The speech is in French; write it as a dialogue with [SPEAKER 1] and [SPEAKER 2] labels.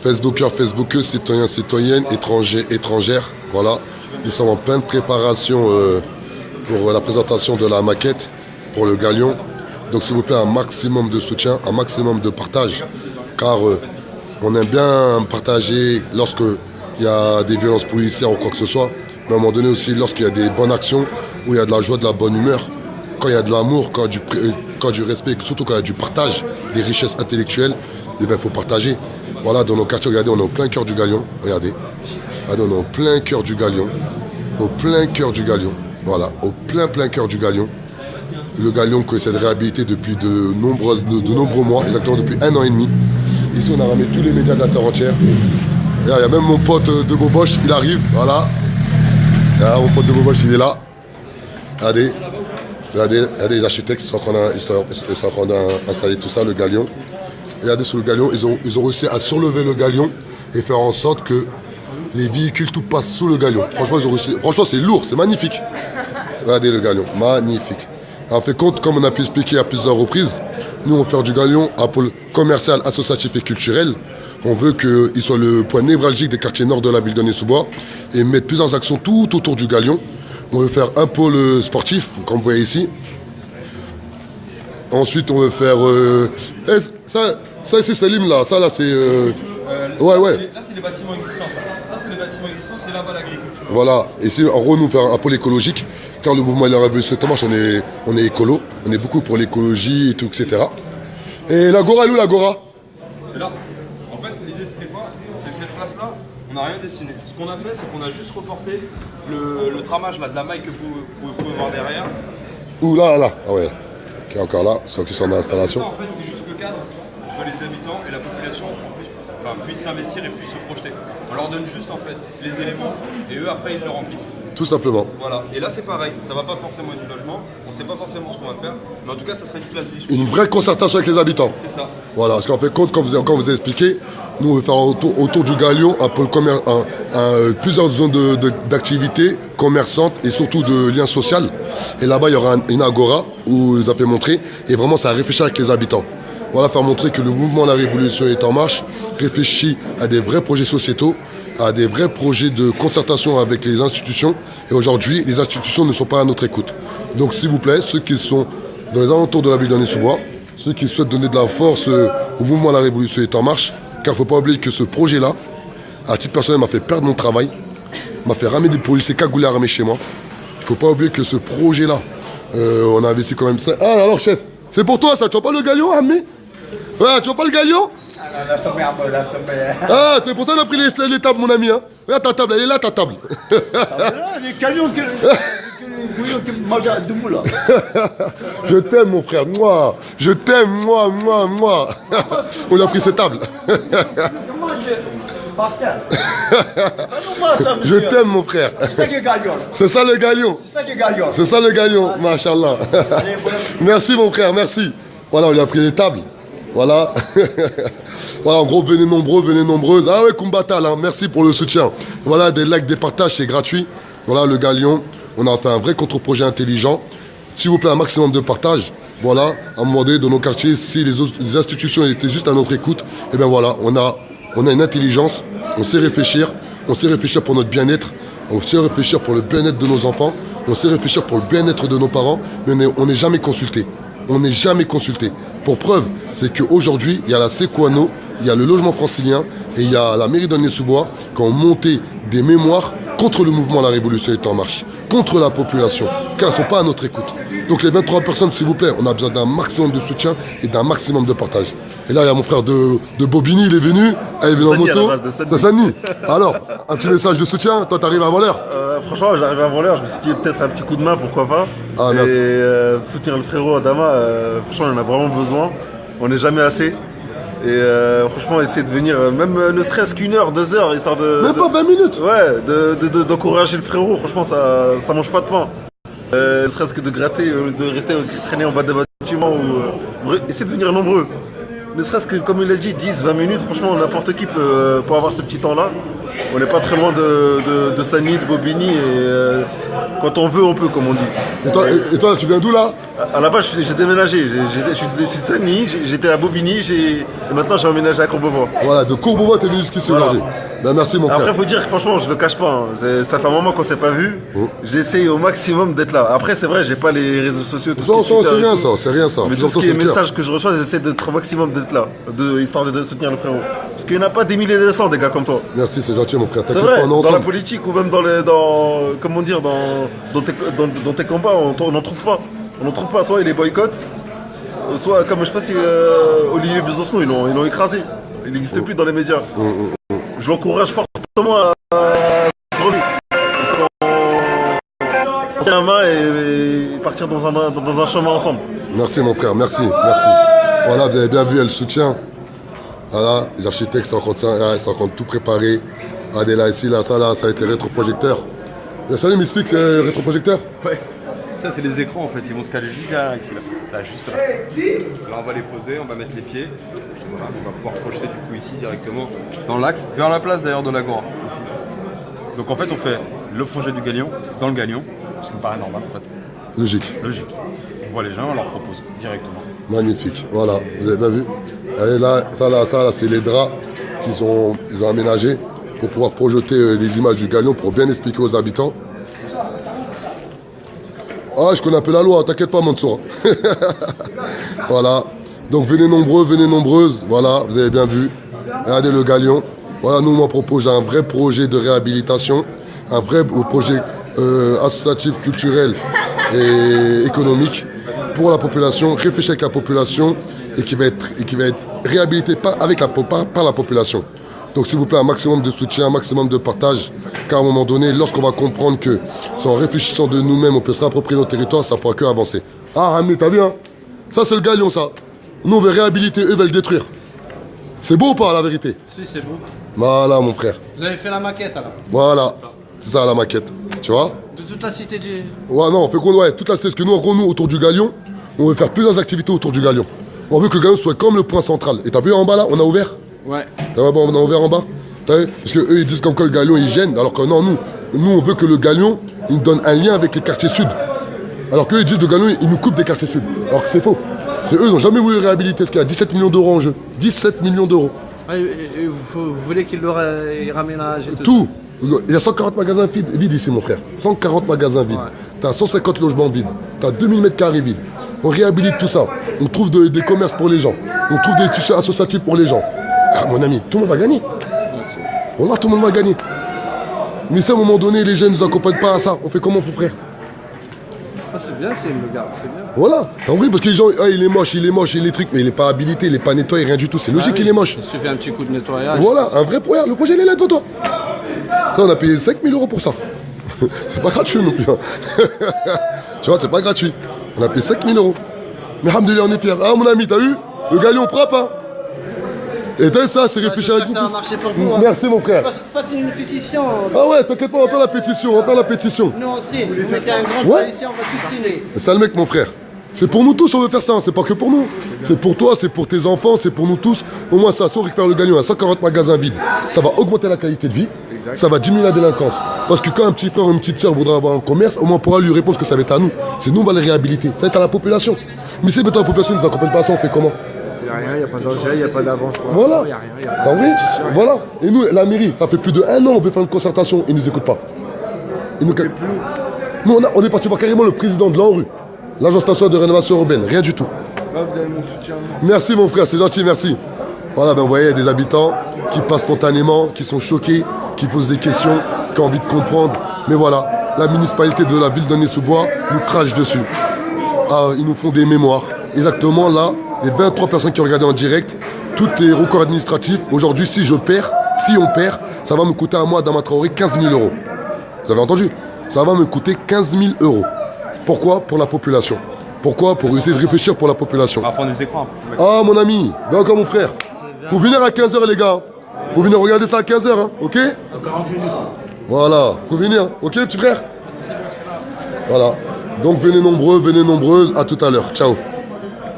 [SPEAKER 1] Facebookers, Facebookeuses, citoyens, citoyennes, étrangers, étrangères. Voilà, nous sommes en pleine préparation pour la présentation de la maquette pour le Galion. Donc s'il vous plaît, un maximum de soutien, un maximum de partage, car on aime bien partager lorsqu'il y a des violences policières ou quoi que ce soit, mais à un moment donné aussi lorsqu'il y a des bonnes actions, où il y a de la joie, de la bonne humeur, quand il y a de l'amour, quand il y a du respect, surtout quand il y a du partage des richesses intellectuelles, eh bien il faut partager. Voilà, dans nos quartiers, regardez, on est au plein cœur du Galion, regardez. Regardez, on est au plein cœur du Galion, au plein cœur du Galion, voilà, au plein cœur du Galion. Le Galion qui essaie de réhabiliter depuis de nombreux mois, exactement depuis 1 an et demi. Ici, on a ramené tous les médias de la terre entière. Il y a même mon pote de Boboche, il arrive, voilà. Là, mon pote de Boboche, il est là. Regardez, regardez les architectes, ils sont en train d'installer tout ça, le Galion. Regardez sur le Galion, ils ont réussi à surlever le Galion et faire en sorte que les véhicules tout passent sous le Galion. Franchement, franchement c'est lourd, c'est magnifique. Regardez le Galion, magnifique. En fait compte, comme on a pu expliquer à plusieurs reprises, nous on fait du Galion un pôle commercial, associatif et culturel. On veut qu'il soit le point névralgique des quartiers nord de la ville de Nez-sous-Bois et mettre plusieurs actions tout autour du Galion. On veut faire un pôle sportif, comme vous voyez ici. Ensuite, on veut faire... ça ici, c'est l'hymne là. Ça là, c'est... ouais.
[SPEAKER 2] Là, c'est les bâtiments existants. Ça c'est les bâtiments existants, c'est là-bas l'agriculture.
[SPEAKER 1] Voilà. Ici, en gros, nous faire un pôle écologique. Car le mouvement de la Révolution en marche, on est écolo. On est beaucoup pour l'écologie et tout, etc. Et l'Agora, elle est où l'Agora?
[SPEAKER 2] C'est là. En fait, l'idée, c'était quoi? C'est que cette place-là, on n'a rien dessiné. Ce qu'on a fait, c'est qu'on a juste reporté le tramage là, de la maille que vous pouvez voir derrière.
[SPEAKER 1] Ouh là. Ah ouais. Qui est encore là, ceux qui sont dans l'installation.
[SPEAKER 2] En fait, c'est juste le cadre entre les habitants et la population puissent s'investir et puissent se projeter. On leur donne juste en fait les éléments et eux après ils le remplissent.
[SPEAKER 1] Tout simplement.
[SPEAKER 2] Voilà. Et là c'est pareil, ça va pas forcément être du logement, on sait pas forcément ce qu'on va faire, mais en tout cas ça serait une place de discussion.
[SPEAKER 1] Une vraie concertation avec les habitants.
[SPEAKER 2] C'est ça.
[SPEAKER 1] Voilà, parce qu'en fait, comme vous avez expliqué, nous on veut faire autour du Galion un pôle plusieurs zones d'activité commerçantes et surtout de liens sociaux. Et là-bas il y aura une agora où vous avez montré, et vraiment ça a réfléchi avec les habitants. Voilà, faire montrer que le mouvement La Révolution est en marche, réfléchit à des vrais projets sociétaux, à des vrais projets de concertation avec les institutions. Et aujourd'hui, les institutions ne sont pas à notre écoute. Donc s'il vous plaît, ceux qui sont dans les alentours de la ville de Nez-sous-Bois, ceux qui souhaitent donner de la force au mouvement La Révolution est en marche, car il ne faut pas oublier que ce projet-là, à titre personnel, m'a fait perdre mon travail, m'a fait ramener des policiers cagoulés armés chez moi. Il ne faut pas oublier que ce projet-là, on a investi quand même ça. Ah alors chef, c'est pour toi ça, tu vois pas le Galion, Amé? Ouais, tu vois pas le Galion? Ah, c'est pour ça qu'on a pris les tables, mon ami. Hein. Regarde ta table, elle est là, ta table.
[SPEAKER 3] Les camions qui mangent à debout là.
[SPEAKER 1] Je t'aime, mon frère. Moi, je t'aime, moi. On a pris ces tables. Je t'aime, mon frère.
[SPEAKER 3] C'est ça qui est Galion.
[SPEAKER 1] C'est ça le Galion.
[SPEAKER 3] C'est ça qui est Galion.
[SPEAKER 1] C'est ça le Galion, machallah. Merci, mon frère, merci. Voilà, on lui a pris les tables. Voilà. Voilà, en gros, venez nombreuses. Ah ouais, Kumbatal, hein, merci pour le soutien. Voilà, des likes, des partages, c'est gratuit. Voilà, le Galion, on a fait un vrai contre-projet intelligent. S'il vous plaît, un maximum de partage. Voilà, à un moment donné, dans nos quartiers, si les institutions étaient juste à notre écoute, et bien voilà, on a une intelligence, on sait réfléchir pour notre bien-être, on sait réfléchir pour le bien-être de nos enfants, on sait réfléchir pour le bien-être de nos parents, mais on n'est jamais consulté. On n'est jamais consulté. Pour preuve, c'est qu'aujourd'hui, il y a la Sequano, il y a le logement francilien et il y a la mairie de Nez-sous-Bois qui ont monté des mémoires contre le mouvement La Révolution est en marche, contre la population, car ils ne sont pas à notre écoute. Donc les 23 personnes, s'il vous plaît, on a besoin d'un maximum de soutien et d'un maximum de partage. Et là, il y a mon frère de Bobigny, il est venu en moto. C'est Sani. Alors, un petit message de soutien, toi tu arrives avant l'heure.
[SPEAKER 4] Franchement, j'arrive avant l'heure, je me suis dit peut-être un petit coup de main, pourquoi pas.
[SPEAKER 1] Ah, merci.
[SPEAKER 4] Et soutenir le frérot Adama, franchement, on en a vraiment besoin. On n'est jamais assez. Et franchement, essayer de venir, même ne serait-ce qu'une heure, 2 heures, histoire de...
[SPEAKER 1] Même pas 20 minutes.
[SPEAKER 4] Ouais, d'encourager le frérot, franchement, ça mange pas de pain. Ne serait-ce que de gratter, de rester traîner en bas des bâtiments ou essayer de venir nombreux. Ne serait-ce que, comme il a dit, 10-20 minutes, franchement, n'importe qui peut avoir ce petit temps-là. On n'est pas très loin de Sani, de Bobigny, et Quand on veut, on peut, comme on dit.
[SPEAKER 1] Et toi, tu viens d'où là?
[SPEAKER 4] À la base, j'ai déménagé. Je suis de Saint-Denis, j'étais à Bobigny, et maintenant j'ai emménagé à Courbevoie.
[SPEAKER 1] Voilà, de Courbevoie, t'es venu jusqu'ici aujourd'hui. Ben, merci mon frère.
[SPEAKER 4] Après, faut dire que franchement, je le cache pas. Ça fait un moment qu'on s'est pas vu. J'essaye au maximum d'être là. Après, c'est vrai, j'ai pas les réseaux sociaux. Tout
[SPEAKER 1] Non,
[SPEAKER 4] ce qui est
[SPEAKER 1] c'est
[SPEAKER 4] Twitter et
[SPEAKER 1] rien
[SPEAKER 4] tout.
[SPEAKER 1] ça, c'est rien ça.
[SPEAKER 4] Mais tout ce qui est message que je reçois, j'essaie d'être au maximum d'être là, histoire de soutenir le frérot. Parce qu'il n'y en a pas des milliers et des cents, des gars comme toi.
[SPEAKER 1] Merci, c'est gentil mon frère.
[SPEAKER 4] C'est
[SPEAKER 1] T'inquiète
[SPEAKER 4] vrai,
[SPEAKER 1] pas, on est
[SPEAKER 4] dans la
[SPEAKER 1] ensemble.
[SPEAKER 4] politique ou même comment dire, dans tes combats, on n'en trouve pas. On n'en trouve pas, soit il les boycotte, soit comme je sais pas si Olivier Besançon, ils l'ont écrasé. Il n'existe plus dans les médias. Je l'encourage fortement à se remettre. C'est un main et partir dans un chemin ensemble.
[SPEAKER 1] Merci mon frère, merci. Voilà, vous avez bien vu, elle soutient. Voilà, les architectes sont en train de tout préparer. Regardez là, ici, là, ça a été rétroprojecteur. Salut, m'explique, c'est rétroprojecteur?
[SPEAKER 2] Ouais. Ça, c'est les écrans en fait. Ils vont se caler juste derrière ici. Là, juste là. Là, on va les poser, on va mettre les pieds. Voilà, on va pouvoir projeter du coup ici directement dans l'axe, vers la place d'ailleurs de l'Agora. Ici. Donc en fait, on fait le projet du galion dans le galion. Ce qui me paraît normal en fait.
[SPEAKER 1] Logique.
[SPEAKER 2] On voit les gens, on leur propose directement.
[SPEAKER 1] Magnifique, voilà, vous avez bien vu. Et là, ça, c'est les draps qu'ils ont aménagés pour pouvoir projeter les images du galion pour bien expliquer aux habitants. Ah, je connais un peu la loi, t'inquiète pas, Mansour. Voilà, donc venez nombreux, venez nombreuses. Voilà, vous avez bien vu. Regardez le galion. Voilà, nous, on propose un vrai projet de réhabilitation, un vrai projet associatif, culturel et économique pour la population, réfléchir avec la population et qui va être réhabilité par la population. Donc s'il vous plaît, un maximum de soutien, un maximum de partage, car à un moment donné, lorsqu'on va comprendre que c'est en réfléchissant de nous-mêmes, on peut se réapproprier nos territoires, ça ne pourra que avancer. Ah, Hamid, t'as vu, hein? Ça, c'est le galion, ça. Nous, on veut réhabiliter, eux veulent détruire. C'est beau ou pas, la vérité?
[SPEAKER 5] Si, c'est beau.
[SPEAKER 1] Voilà, mon frère.
[SPEAKER 5] Vous avez fait la maquette alors?
[SPEAKER 1] Voilà. C'est ça, la maquette. Tu vois?
[SPEAKER 5] De toute la cité du...
[SPEAKER 1] Ouais, non, on fait quoi? Ouais, toute la cité. Parce que nous, en gros, nous, autour du galion, on veut faire plusieurs activités autour du galion. On veut que le galion soit comme le point central. Et t'as vu en bas, là, on a ouvert?
[SPEAKER 5] Ouais.
[SPEAKER 1] T'as vu, on a ouvert en bas? T'as vu? Parce qu'eux, ils disent comme quoi le galion, il gêne. Alors que non, nous, on veut que le galion, il nous donne un lien avec les quartiers sud. Alors qu'eux, ils disent le galion, il nous coupe des quartiers sud. Alors que c'est faux. C'est eux, ils n'ont jamais voulu réhabiliter. Parce qu'il y a 17 millions d'euros en jeu. 17 millions d'euros.
[SPEAKER 5] Ouais, et vous voulez qu'il le raménage et
[SPEAKER 1] Tout. Il y a 140 magasins vides ici, mon frère. 140 magasins vides.
[SPEAKER 5] Ouais.
[SPEAKER 1] T'as 150 logements vides. T'as 2000 mètres carrés vides. On réhabilite tout ça. On trouve des commerces pour les gens. On trouve des tissus associatifs pour les gens. Ah, mon ami, tout le monde va gagner. Voilà, tout le monde va gagner. Mais si à un moment donné, les jeunes ne nous accompagnent pas à ça, on fait comment, mon frère?
[SPEAKER 5] Ah, c'est bien, c'est le gars, c'est bien.
[SPEAKER 1] Voilà. En vrai, parce que les gens, ah, il est moche, il est truc, mais il n'est pas habilité, il n'est pas nettoyé, rien du tout. C'est logique qu'il est moche.
[SPEAKER 5] Il suffit un petit coup de nettoyage.
[SPEAKER 1] Voilà, un vrai projet. Le projet, il est là, toi. Ça, on a payé 5 000 euros pour ça. C'est pas gratuit non plus. Hein. Tu vois, c'est pas gratuit. On a payé 5 000 euros. Mais alhamdoulilah, on est fiers. Ah, mon ami, t'as vu? Le galion propre, hein? Et t'as ça, c'est réfléchi avec vous.
[SPEAKER 5] Ça va marcher pour vous. Hein.
[SPEAKER 1] Merci, mon frère.
[SPEAKER 5] Faites une pétition.
[SPEAKER 1] Ah ouais, t'inquiète pas, on va faire la pétition. On va faire la pétition.
[SPEAKER 5] Nous aussi, vous mettez un grand
[SPEAKER 1] Ouais.
[SPEAKER 5] ici, on va tout signer.
[SPEAKER 1] C'est ça le mec, mon frère. C'est pour nous tous, on veut faire ça. Hein. C'est pas que pour nous. C'est pour toi, c'est pour tes enfants, c'est pour nous tous. Au moins ça, si on récupère le galion à 140 magasins vides, ça va augmenter la qualité de vie. Ça va diminuer la délinquance. Parce que quand un petit frère ou une petite soeur voudra avoir un commerce, au moins on pourra lui répondre que ça va être à nous. C'est nous, on va les réhabiliter. Ça va être à la population. Mais si maintenant la population ne nous accompagne pas à ça, on fait comment?
[SPEAKER 3] Il n'y a rien, il n'y a pas d'engin, il n'y a pas d'avance.
[SPEAKER 1] Voilà.
[SPEAKER 3] Il n'y a rien, il n'y a pas
[SPEAKER 1] T'as envie? Voilà. Et nous, la mairie, ça fait plus de 1 an, on veut faire une concertation, ils nous écoutent pas. Ils nous... Nous, on est parti voir carrément le président de l'ANRU, l'Agence nationale de rénovation urbaine, rien du tout.
[SPEAKER 3] Là, vous avez mon soutien.
[SPEAKER 1] Merci mon frère, c'est gentil, merci. Voilà, ben vous voyez, il y a des habitants qui passent spontanément, qui sont choqués, qui posent des questions, qui ont envie de comprendre. Mais voilà, la municipalité de la ville d'Aulnay-sous-Bois nous crache dessus. Ah, ils nous font des mémoires. Exactement là, les 23 personnes qui ont regardé en direct, tout est recours administratif. Aujourd'hui, si on perd, ça va me coûter à moi, Adama Traoré, 15 000 euros. Vous avez entendu? Ça va me coûter 15 000 euros. Pourquoi? Pour la population. Pourquoi? Pour essayer de réfléchir pour la population.
[SPEAKER 2] On va prendre des écrans.
[SPEAKER 1] Ah mon ami, viens encore mon frère. Faut venir à 15h les gars. Faut venir regarder ça à 15h, hein, ok? Voilà, faut venir, ok petit frère? Voilà. Donc venez nombreux, venez nombreuses, à tout à l'heure. Ciao.